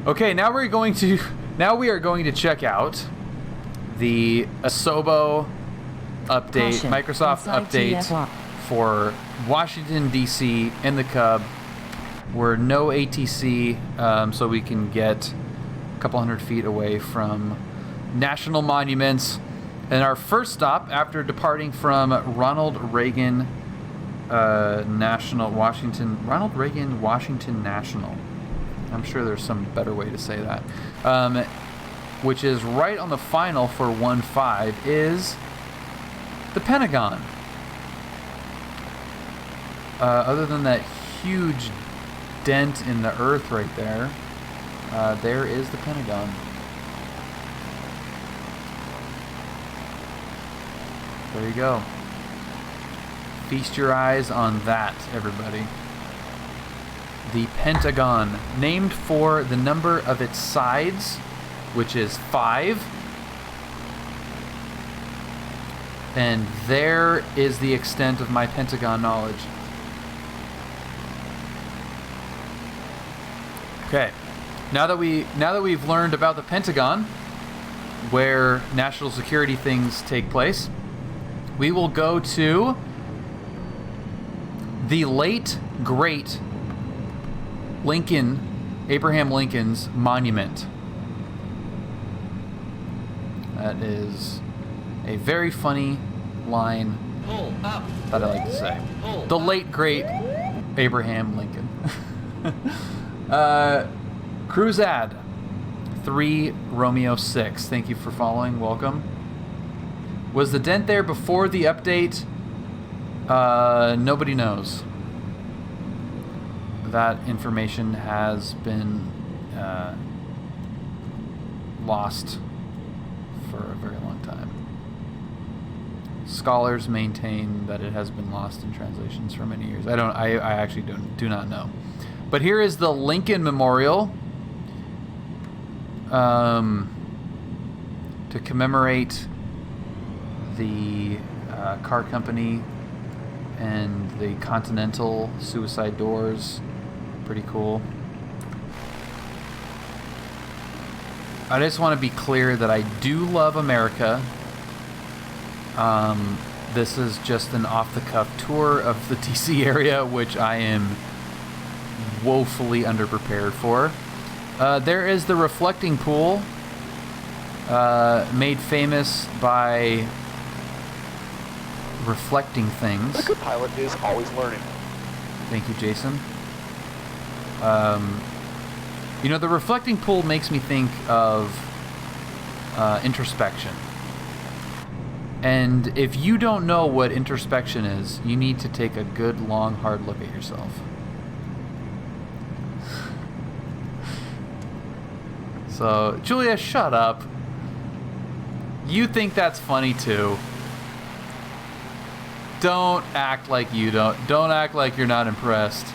Okay, now we are going to check out the Asobo update, Caution, Microsoft inside update TFR. for Washington D.C. in the Cub. We're no ATC, so we can get a couple hundred feet away from national monuments. And our first stop after departing from Ronald Reagan Washington National. I'm sure there's some better way to say that. Which is right on the final for 1-5 is the Pentagon. Other than that huge dent in the earth right there, there is the Pentagon. There you go. Feast your eyes on that, everybody. The Pentagon, named for the number of its sides, which is 5. And there is the extent of my Pentagon knowledge. Okay. Now that we've learned about the Pentagon, where national security things take place, we will go to the late great Abraham Lincoln's monument. That is a very funny line that I like to say. The late great Abraham Lincoln. Cruise ad 3 Romeo 6. Thank you for following. Welcome. Was the dent there before the update? Nobody knows. That information has been lost for a very long time. Scholars maintain that it has been lost in translations for many years. I actually do not know. But here is the Lincoln Memorial to commemorate the car company and the Continental suicide doors. Pretty cool. I just want to be clear that I do love America. This is just an off-the-cuff tour of the DC area, which I am woefully underprepared for. There is the reflecting pool, made famous by reflecting things. A good pilot is always learning. Thank you, Jason. The reflecting pool makes me think of introspection. And if you don't know what introspection is, you need to take a good, long, hard look at yourself. So, Julia, shut up. You think that's funny too. Don't act like you don't. Don't act like you're not impressed.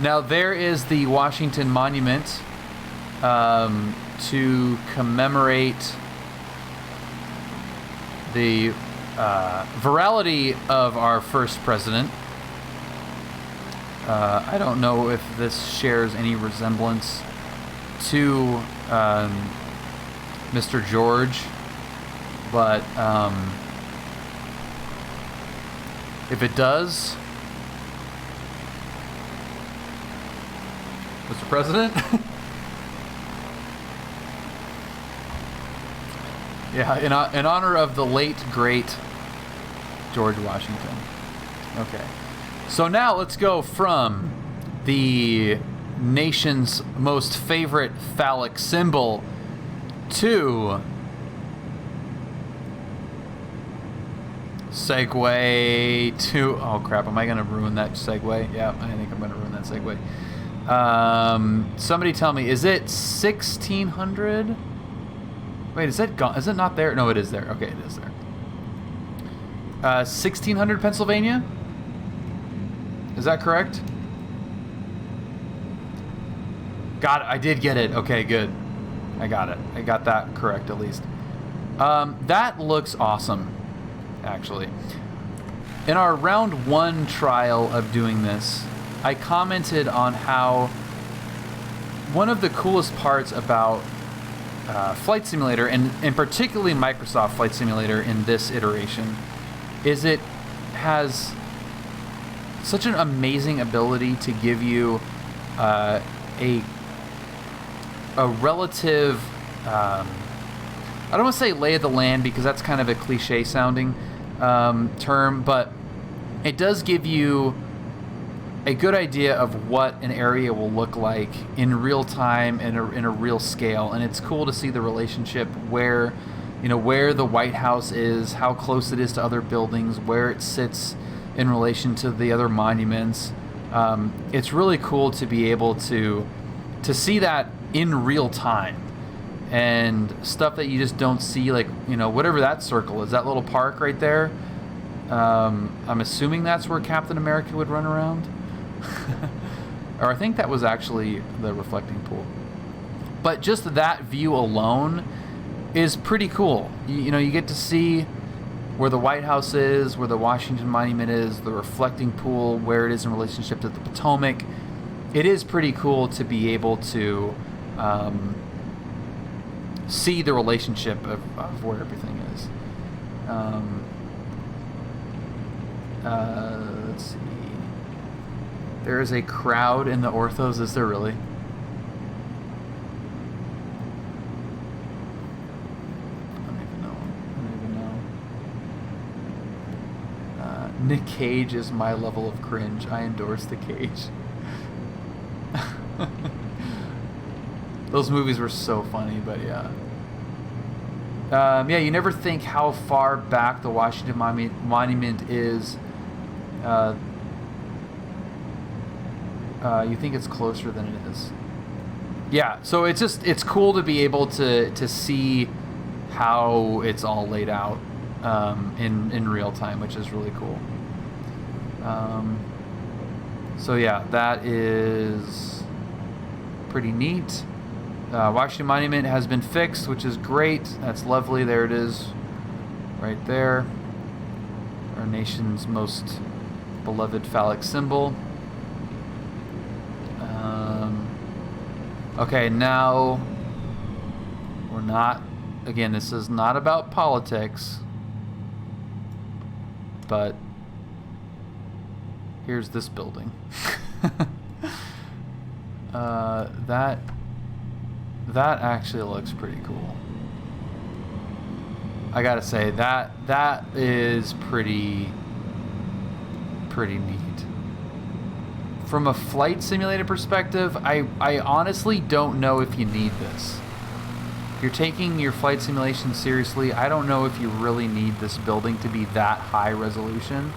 Now, there is the Washington Monument to commemorate the virality of our first president. I don't know if this shares any resemblance to Mr. George, but if it does, Mr. President? Yeah, in honor of the late, great George Washington. Okay. So now let's go from the nation's most favorite phallic symbol to segue to... Oh, crap. Am I going to ruin that segue? Yeah, I think I'm going to ruin that segue. Somebody tell me, is it 1600? Wait, is it gone? Is it not there? No, it is there. Okay, it is there. 1600 Pennsylvania? Is that correct? Got it. I did get it. Okay, good. I got it. I got that correct at least. That looks awesome, actually. In our round 1 trial of doing this, I commented on how one of the coolest parts about Flight Simulator, and particularly Microsoft Flight Simulator in this iteration, is it has such an amazing ability to give you a relative, I don't want to say lay of the land because that's kind of a cliche sounding term, but it does give you a good idea of what an area will look like in real time and in a real scale. And it's cool to see the relationship where the White House is, how close it is to other buildings, where it sits in relation to the other monuments. It's really cool to be able to see that in real time, and stuff that you just don't see, like, whatever that circle is, that little park right there. I'm assuming that's where Captain America would run around. Or I think that was actually the reflecting pool. But just that view alone is pretty cool. You get to see where the White House is, where the Washington Monument is, the reflecting pool, where it is in relationship to the Potomac. It is pretty cool to be able to see the relationship of where everything is. Let's see. There is a crowd in the orthos. Is there really? I don't even know. Nick Cage is my level of cringe. I endorse the Cage. Those movies were so funny, but yeah. You never think how far back the Washington Monument is. You think it's closer than it is. Yeah, so it's cool to be able to see how it's all laid out in real time, which is really cool. So yeah, that is pretty neat. Washington Monument has been fixed, which is great. That's lovely. There it is, right there. Our nation's most beloved phallic symbol. Okay, now we're not. Again, this is not about politics, but here's this building. That actually looks pretty cool. I gotta say that is pretty neat. From a flight simulator perspective, I honestly don't know if you need this. If you're taking your flight simulation seriously, I don't know if you really need this building to be that high resolution.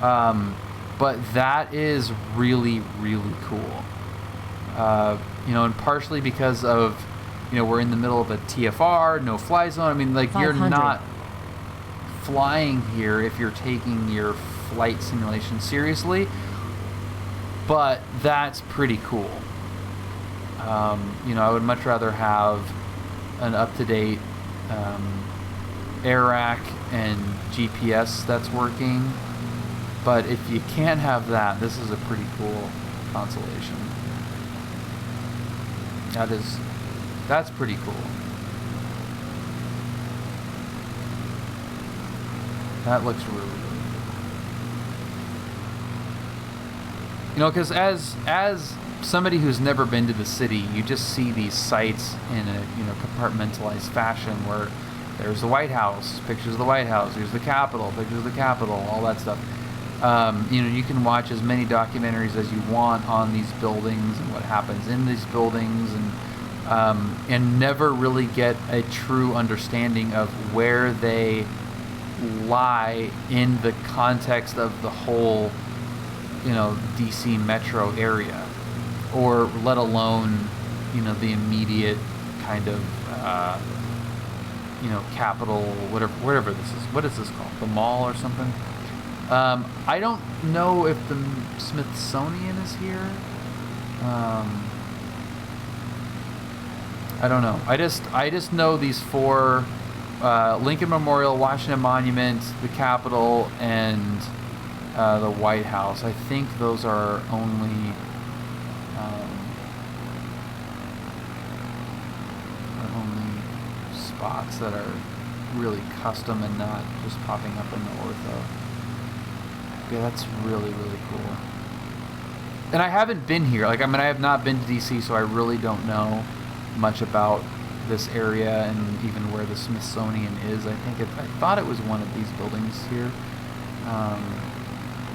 But that is really, really cool. And partially because of, we're in the middle of a TFR, no fly zone. I mean, like, you're not flying here if you're taking your flight simulation seriously, but that's pretty cool. I would much rather have an up-to-date air rack and GPS that's working, but if you can't have that, this is a pretty cool consolation. That's pretty cool. That looks really good. Because as somebody who's never been to the city, you just see these sites in a compartmentalized fashion where there's the White House, pictures of the White House, here's the Capitol, pictures of the Capitol, all that stuff. You can watch as many documentaries as you want on these buildings and what happens in these buildings, and never really get a true understanding of where they lie in the context of the whole, DC metro area, or let alone, the immediate kind of, capital, whatever this is. What is this called? The mall or something? I don't know if the Smithsonian is here. I don't know. I just know these four: Lincoln Memorial, Washington Monument, the Capitol, and the White House. I think those are only spots that are really custom and not just popping up in the ortho. Yeah, that's really, really cool. And I haven't been here. Like, I mean, I have not been to DC, so I really don't know much about this area and even where the Smithsonian is. I thought it was one of these buildings here.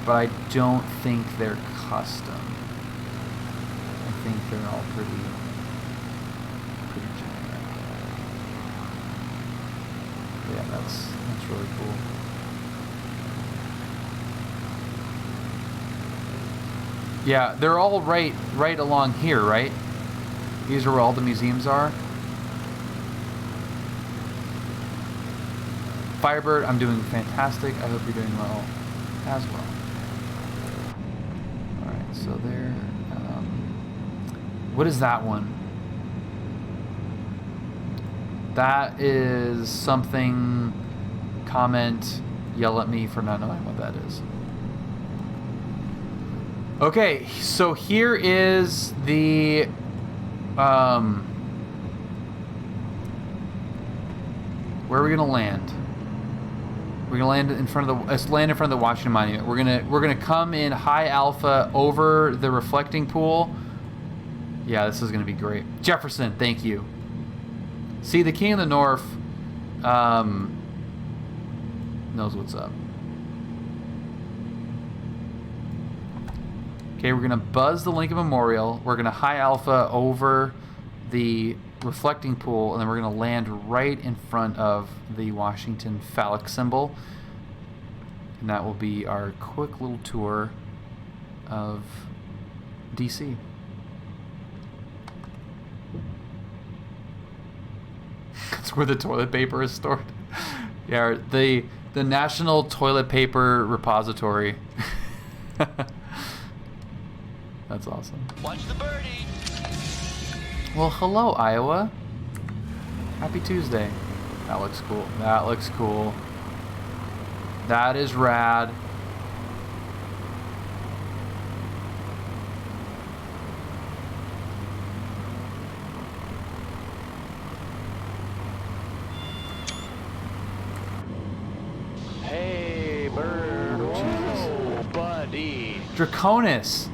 But I don't think they're custom. I think they're all pretty generic. Yeah, that's really cool. Yeah, they're all right along here, right? These are where all the museums are. Firebird, I'm doing fantastic. I hope you're doing well as well. Alright, so there. What is that one? That is something. Comment, yell at me for not knowing what that is. Okay, so here is the where are we gonna land? We're gonna land in front of the Washington Monument. We're gonna come in high alpha over the reflecting pool. Yeah, this is gonna be great. Jefferson, thank you. See, the King of the North knows what's up. Okay, we're gonna buzz the Lincoln Memorial. We're gonna high alpha over the reflecting pool, and then we're gonna land right in front of the Washington phallic symbol. And that will be our quick little tour of DC. That's where the toilet paper is stored. Yeah, the National Toilet Paper Repository. That's awesome. Watch the birdie. Well, hello, Iowa. Happy Tuesday. That looks cool. That looks cool. That is rad. Hey, bird. Whoa, buddy. Draconis.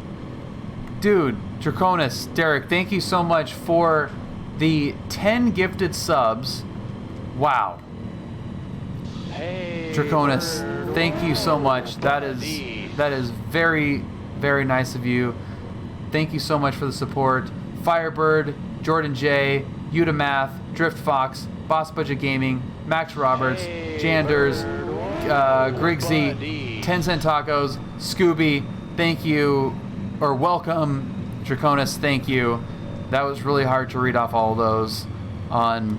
Dude, Draconis, Derek, thank you so much for the 10 gifted subs. Wow. Hey, Draconis, bird. thank you so much. That is very, very nice of you. Thank you so much for the support. Firebird, Jordan J, Udamath, Drift Fox, Boss Budget Gaming, Max Roberts, Janders, Grigsy, 10 Cent Tacos, Scooby, thank you. Or welcome, Draconis, thank you. That was really hard to read off all of those on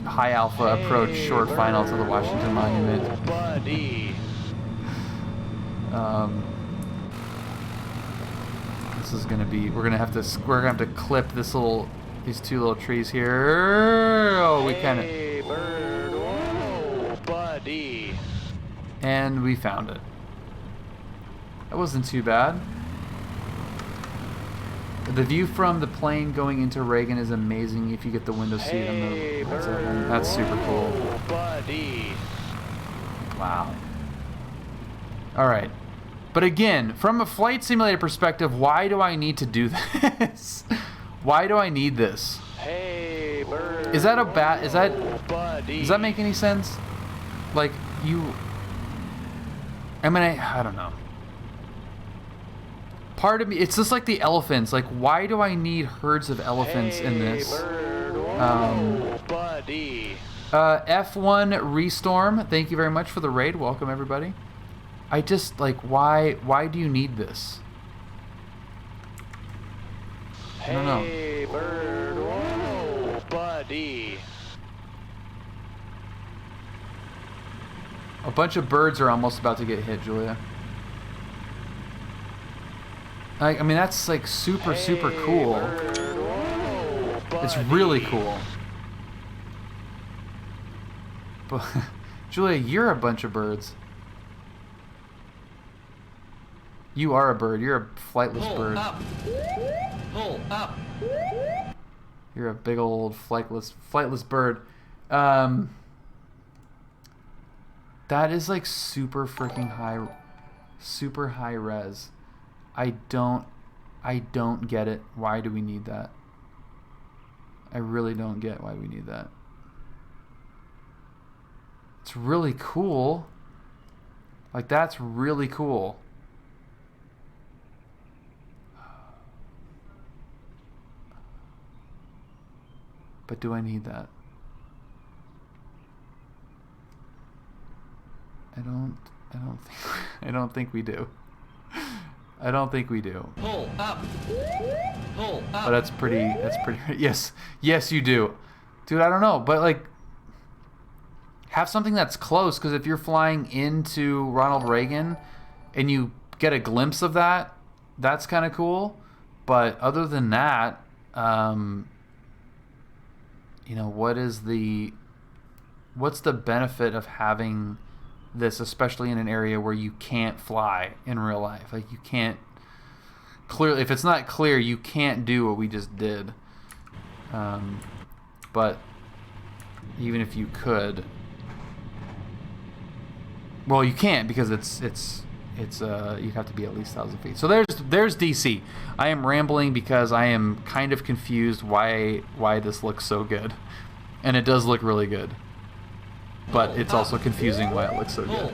high alpha approach short final to the Washington Monument. Buddy. This is gonna be. We're gonna have to clip these two little trees here. Oh, we kind of. Hey, bird. Whoa, buddy. And we found it. That wasn't too bad. The view from the plane going into Reagan is amazing if you get the window seat on the. That's super cool. Buddy. Wow. All right. But again, from a flight simulator perspective, why do I need to do this? Why do I need this? Hey, bird. Is that a bad? Is that? Buddy. Does that make any sense? Like you. I mean, I don't know. Part of me, it's just like the elephants. Like, why do I need herds of elephants in this? Buddy. F1 Restorm, thank you very much for the raid. Welcome, everybody. I just, like, why do you need this? I don't know. Hey, bird. Whoa, buddy. A bunch of birds are almost about to get hit, Julia. I mean, that's like super cool. Whoa, it's really cool. But Julia, you're a bunch of birds. You are a bird. You're a flightless bird. Pull up. You're a big old flightless bird. That is like super freaking high, super high res. I don't get it. Why do we need that? I really don't get why we need that. It's really cool. Like, that's really cool. But do I need that? I don't think we do. I don't think we do. Pull up. Pull up. But that's pretty yes you do. Dude, I don't know, but like, have something that's close, because if you're flying into Ronald Reagan and you get a glimpse of that, that's kind of cool. But other than that, you know, what's the benefit of having this, especially in an area where you can't fly in real life? Like, you can't clearly, if it's not clear, you can't do what we just did. But even if you could, well, you can't, because it's you'd have to be at least 1,000 feet. So there's DC. I am rambling because I am kind of confused why this looks so good, and it does look really good. But it's also confusing why it looks so good.